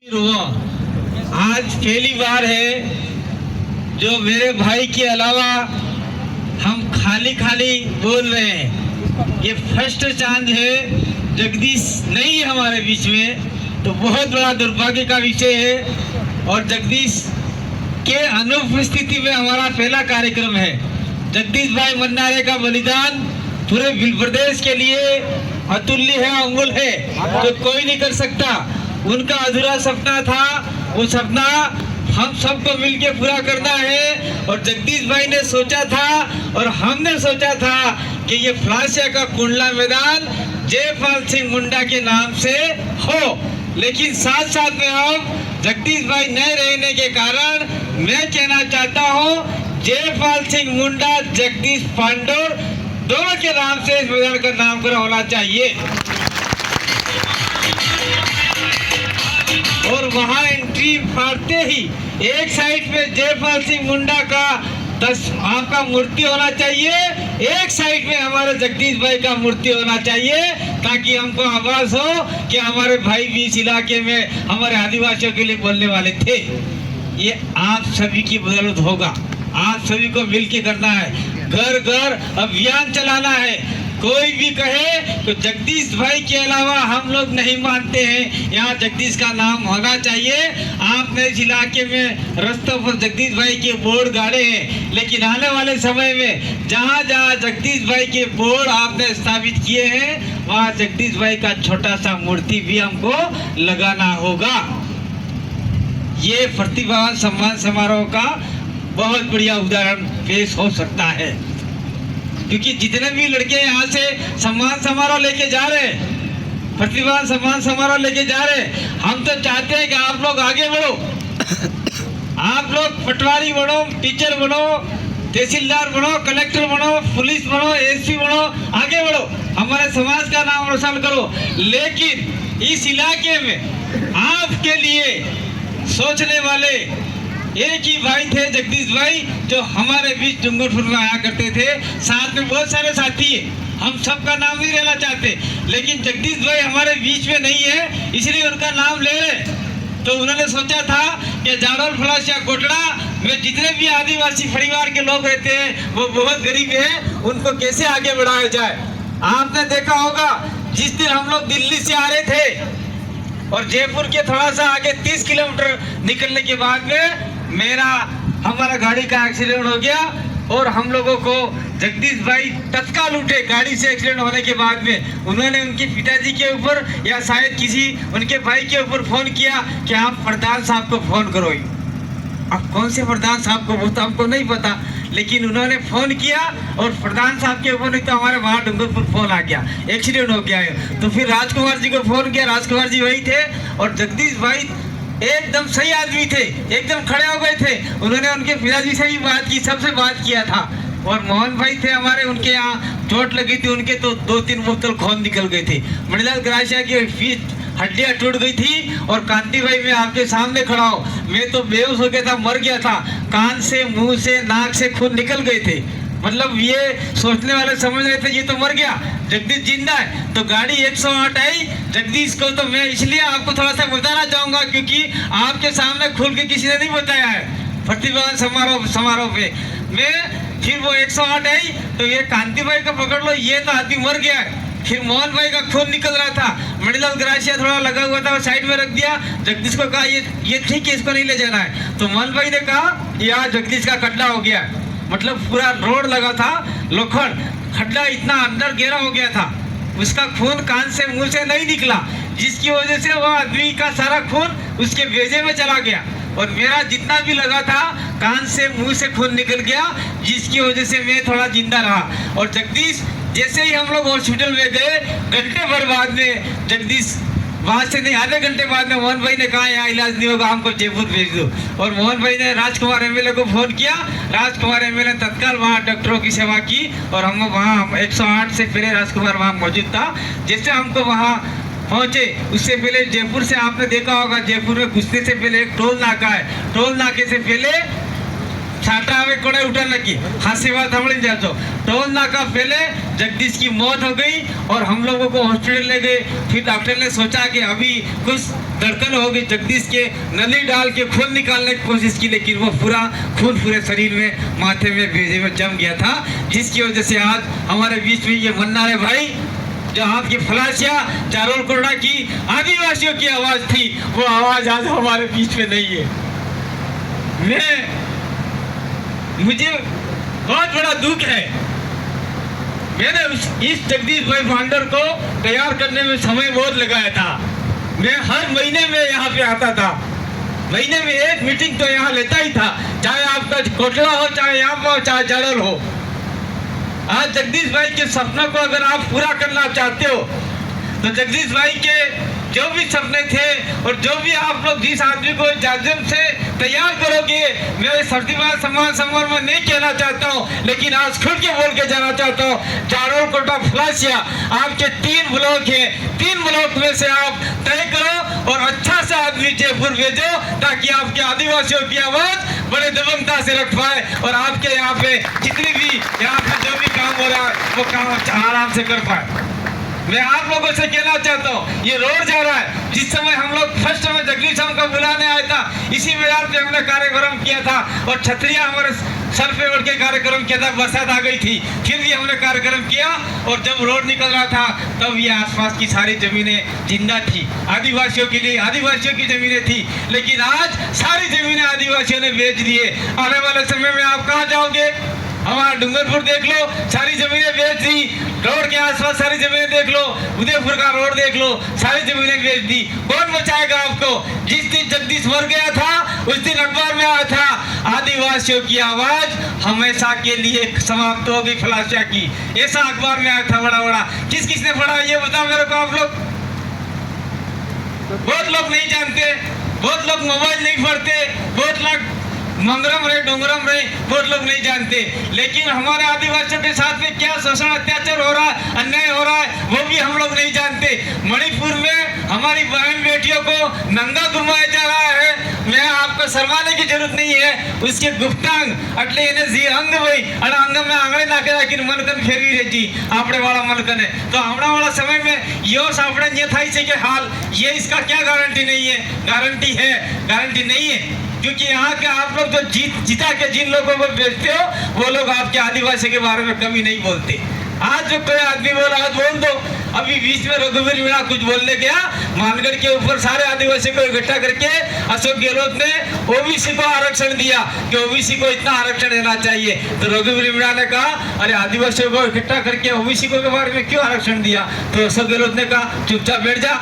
हुआ आज पहली बार है जो मेरे भाई के अलावा हम खाली खाली बोल रहे हैं। ये फर्स्ट चांद है, जगदीश नहीं है हमारे बीच में, तो बहुत बड़ा दुर्भाग्य का विषय है। और जगदीश के अनुपस्थिति में हमारा पहला कार्यक्रम है। जगदीश भाई मन्नारे का बलिदान पूरे बिल प्रदेश के लिए अतुल्य है, अमूल्य है, जो कोई नहीं कर सकता। उनका अधूरा सपना था, वो सपना हम सबको मिलके पूरा करना है। और जगदीश भाई ने सोचा था और हमने सोचा था कि ये फ्लासिया का कुंडला मैदान जयपाल सिंह मुंडा के नाम से हो। लेकिन साथ साथ में अब जगदीश भाई नहीं रहने के कारण मैं कहना चाहता हूँ जयपाल सिंह मुंडा, जगदीश पांडोर दोनों के नाम से इस मैदान का नामकरण होना चाहिए। और वहाँ एंट्री मारते ही एक साइड पे जयपाल सिंह मुंडा का आपका मूर्ति होना चाहिए, एक साइड में हमारे जगदीश भाई का मूर्ति होना चाहिए, ताकि हमको आभास हो कि हमारे भाई भी इस इलाके में हमारे आदिवासियों के लिए बोलने वाले थे। ये आप सभी की बदौलत होगा, आप सभी को मिलके करना है, घर घर अभियान चलाना है। कोई भी कहे तो जगदीश भाई के अलावा हम लोग नहीं मानते हैं, यहाँ जगदीश का नाम होना चाहिए। आपने इस इलाके में रास्तों पर जगदीश भाई के बोर्ड गाड़े हैं, लेकिन आने वाले समय में जहाँ जहाँ जगदीश भाई के बोर्ड आपने स्थापित किए हैं, वहाँ जगदीश भाई का छोटा सा मूर्ति भी हमको लगाना होगा। ये प्रतिभावान सम्मान समारोह का बहुत बढ़िया उदाहरण पेश हो सकता है, क्योंकि जितने भी लड़के यहाँ से सम्मान समारोह लेके जा रहे हैं, प्रतिभा सम्मान समारोह लेके जा रहे हैं, हम तो चाहते हैं कि आप लोग आगे बढ़ो, आप लोग पटवारी बनो, टीचर बनो, तहसीलदार बनो, कलेक्टर बनो, पुलिस बनो, एसपी बनो, आगे बढ़ो, हमारे समाज का नाम रोशन करो। लेकिन इस इलाके में आपके लिए सोचने वाले एक ही भाई थे, जगदीश भाई, जो हमारे बीच डूंगरपुर में आया करते थे। साथ में बहुत सारे साथी हैं, हम सबका नाम नहीं लेना चाहते, लेकिन जगदीश भाई हमारे बीच में नहीं है, इसलिए उनका नाम ले रहे। तो उन्होंने सोचा था कि जाडोल फ्लासिया कोटड़ा में जितने भी आदिवासी परिवार के लोग रहते हैं वो बहुत गरीब हैं, उनको कैसे आगे बढ़ाया जाए। आपने देखा होगा जिस दिन हम लोग दिल्ली से आ रहे थे और जयपुर के थोड़ा सा आगे 30 किलोमीटर निकलने के बाद में हमारा गाड़ी का एक्सीडेंट हो गया और हम लोगों को जगदीश भाई तत्काल उठे। गाड़ी से एक्सीडेंट होने के बाद में उन्होंने उनके पिताजी के ऊपर या शायद किसी उनके भाई के ऊपर फोन किया कि आप प्रधान साहब को फोन करो। अब कौन से प्रधान साहब को, वो तो हमको नहीं पता, लेकिन उन्होंने फोन किया और प्रधान साहब के ऊपर नहीं तो हमारे वहाँ डूंगरपुर फोन आ गया, एक्सीडेंट हो गया है। तो फिर राजकुमार जी को फोन किया, राजकुमार जी वही थे और जगदीश भाई एकदम सही आदमी थे, एकदम खड़े हो गए थे। उन्होंने उनके पिताजी से भी बात की, सबसे बात किया था। और मोहन भाई थे हमारे, उनके यहाँ चोट लगी थी, उनके तो 2-3 बोतल खून निकल गए थे। मणिलाल ग्रासिया की हड्डियाँ टूट गई थी। और कांति भाई मैं आपके सामने खड़ा हूँ, मैं तो बेहोश हो गया था, मर गया था, कान से, मुंह से, नाक से खून निकल गए थे। मतलब ये सोचने वाले समझ रहे थे ये तो मर गया, जगदीश जिंदा है। तो गाड़ी 108 आई जगदीश को, तो मैं इसलिए आपको थोड़ा सा बताना चाहूंगा क्योंकि आपके सामने खुल के किसी ने नहीं बताया है प्रतिभा समारोह पे। मैं फिर वो 108 आई तो ये कांति भाई को पकड़ लो, ये तो आदमी मर गया है। फिर मोहन भाई का खून निकल रहा था, मणिलाल ग्रासिया थोड़ा लगा हुआ था, वो साइड में रख दिया। जगदीश को कहा ये ठीक है, इसको नहीं ले जाना है। तो मोहन भाई ने कहा यहाँ जगदीश का खड्डा हो गया, मतलब पूरा रोड लगा था लोखंड, खड्डा इतना अंदर गहरा हो गया था, उसका खून कान से मुंह से नहीं निकला, जिसकी वजह से वह आदमी का सारा खून उसके भेजे में चला गया। और मेरा जितना भी लगा था कान से मुंह से खून निकल गया, जिसकी वजह से मैं थोड़ा जिंदा रहा। और जगदीश जैसे ही हम लोग हॉस्पिटल में गए, घंटे भर बाद में जगदीश वहाँ से नहीं, आधे घंटे बाद में मोहन भाई ने कहा यहाँ इलाज नहीं होगा, हमको जयपुर भेज दो। और मोहन भाई ने राजकुमार एमएलए को फोन किया, राजकुमार एमएलए तत्काल वहाँ डॉक्टरों की सेवा की और हम वहाँ 108 से पहले राजकुमार वहाँ मौजूद था। जैसे हमको वहाँ पहुँचे उससे पहले जयपुर से आपने देखा होगा, जयपुर में घुसने से पहले एक टोल नाका है, टोल नाके से पहले छाटा हमें कोड़े उठाने की हासीवा थमड़ी जातो। टोल नाका पहले जगदीश की मौत हो गई और हम लोगों को हॉस्पिटल ले गए। फिर डॉक्टर ने सोचा कि अभी कुछ धड़कन हो गई। जगदीश के नली डाल के खून निकालने की कोशिश की, लेकिन वो पूरा खून पूरे शरीर में, माथे में, भेजे में जम गया था, जिसकी वजह से आज हमारे बीच में ये मन्ना रे भाई, जो आपकी फलासिया जारोल कोरडा की आदिवासियों की आवाज थी, वो आवाज आज हमारे बीच में नहीं है। मुझे बहुत बड़ा दुख है। मैंने इस जगदीश भाई भांडर को तैयार करने में समय बहुत लगाया था। मैं हर महीने में यहाँ पे आता था, महीने में एक मीटिंग तो यहाँ लेता ही था, चाहे आपका कोटला हो, चाहे यहाँ हो, चाहे जाड़ल हो। आज जगदीश भाई के सपनों को अगर आप पूरा करना चाहते हो तो जगदीश भाई के जो भी सपने थे और जो भी आप लोग जिस आदमी को जाजम से तैयार करोगे, मैं सर्दिवार सम्मान समारोह में नहीं कहना चाहता हूँ, लेकिन आज खुल के बोल के जाना चाहता हूँ। जारोल कोटा फलासिया आपके 3 ब्लॉक हैं, 3 ब्लॉक में से आप तय करो और अच्छा सा आदमी जयपुर भेजो, ताकि आपके आदिवासियों की आवाज बड़े दबंगता से रख पाए और आपके यहाँ पे जितनी भी यहाँ पे जो भी काम हो रहा है वो काम आराम से कर पाए। मैं आप लोगों से कहना चाहता हूँ, ये रोड जा रहा है, जिस समय हम लोग फर्स्ट समय जगदीश हम को बुलाने आया था, इसी मैदान पे हमने कार्यक्रम किया था और छतरिया हमारे सर पे ओढ़ के कार्यक्रम किया था। बरसात आ गई थी, फिर भी हमने कार्यक्रम किया और जब रोड निकल रहा था तब ये आसपास की सारी जमीनें जिंदा थी, आदिवासियों के लिए आदिवासियों की जमीनें थी। लेकिन आज सारी जमीनें आदिवासियों ने बेच दिए। आने वाले समय में आप कहाँ जाओगे? हमारा डूंगरपुर देख लो, सारी जमीनें बेच दी। रोड के आसपास सारी जमीनें देख लो, उदयपुर का रोड देख लो, सारी जमीनें बेच दी। कौन बचाएगा आपको? जिस दिन जगदीश मर गया था उस दिन अखबार में आया था, आदिवासियों की आवाज हमेशा के लिए समाप्त हो गई फलासिया की, ऐसा अखबार में आया था बड़ा बड़ा। किस किसने पढ़ा ये बताओ मेरे को आप लोग? बहुत लोग नहीं जानते, बहुत लोग मोबाइल नहीं पढ़ते, बहुत लोग मंगरम रहे डोंगरम रहे, बहुत लोग नहीं जानते। लेकिन हमारे आदिवासियों के साथ में क्या शोषण अत्याचार हो रहा है, अन्याय हो रहा है, वो भी हम लोग नहीं जानते। मणिपुर में हमारी बहन बेटियों को नंगा घुमाया जा रहा है। मैं आपको शर्माने की जरूरत नहीं है, उसके गुप्तांग अटले जी अंग भाई अड़ा अंग में आंगड़े नाके लेकिन मनकन फेरवी रही जी आपड़े वाला मनकन है। तो हमड़ा वाला समय में यो सापड़े ये था इसे के हाल, ये इसका क्या गारंटी नहीं है? गारंटी है, गारंटी नहीं है, क्योंकि यहाँ के आप लोग जो जीता के जिन लोगों को बेचते हो वो लोग आपके आदिवासी के बारे में कभी नहीं बोलते। आज जो कोई आदमी बोला आज बोल दो। अभी बीच में रघुवीर मीणा कुछ बोलने गया, मानगढ़ के ऊपर सारे आदिवासी को इकट्ठा करके अशोक गहलोत ने ओबीसी को आरक्षण दिया कि ओबीसी को इतना आरक्षण देना चाहिए। तो रघुवीर मीणा ने कहा अरे आदिवासियों को इकट्ठा करके ओबीसी को के बारे में क्यों आरक्षण दिया? तो अशोक गहलोत ने कहा चुपचाप बैठ जा,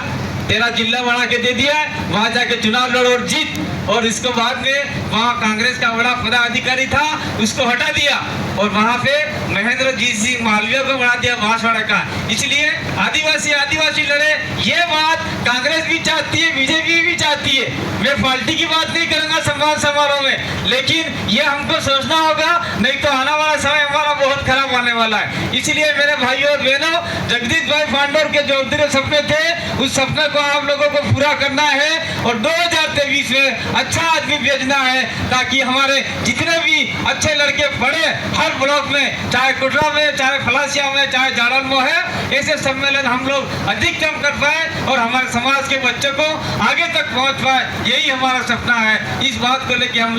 तेरा जिला बना के दे दिया है, वहां जाके चुनाव लड़ और जीत। और इसको बाद में वहाँ कांग्रेस का बड़ा पदाधिकारी था, उसको हटा दिया और वहाँ पे महेंद्र जीत सिंह मालवीय को बना दिया बांसवाड़ा का। इसलिए आदिवासी लड़े, ये बात कांग्रेस भी चाहती है, बीजेपी भी चाहती है। मैं पार्टी की बात नहीं करूंगा सम्मान समारोह में, लेकिन ये हमको सोचना होगा, नहीं तो आने वाला समय हमारा बहुत खराब आने वाला है। इसलिए मेरे भाइयों और बहनों, जगदीश भाई भांडर के जो उतरे सपने थे, उस सपने को आप लोगों को पूरा करना है और 2023 में अच्छा आदमी भेजना है, ताकि हमारे जितने भी अच्छे लड़के पढ़े हर ब्लॉक में, चाहे कुटरा में, चाहे फलासिया में, चाहे जाड़ल में है, ऐसे सम्मेलन हम लोग अधिकतम कर पाए और हमारे समाज के बच्चों को आगे तक पहुंच पाए। यही हमारा सपना है। इस बात को लेकर हम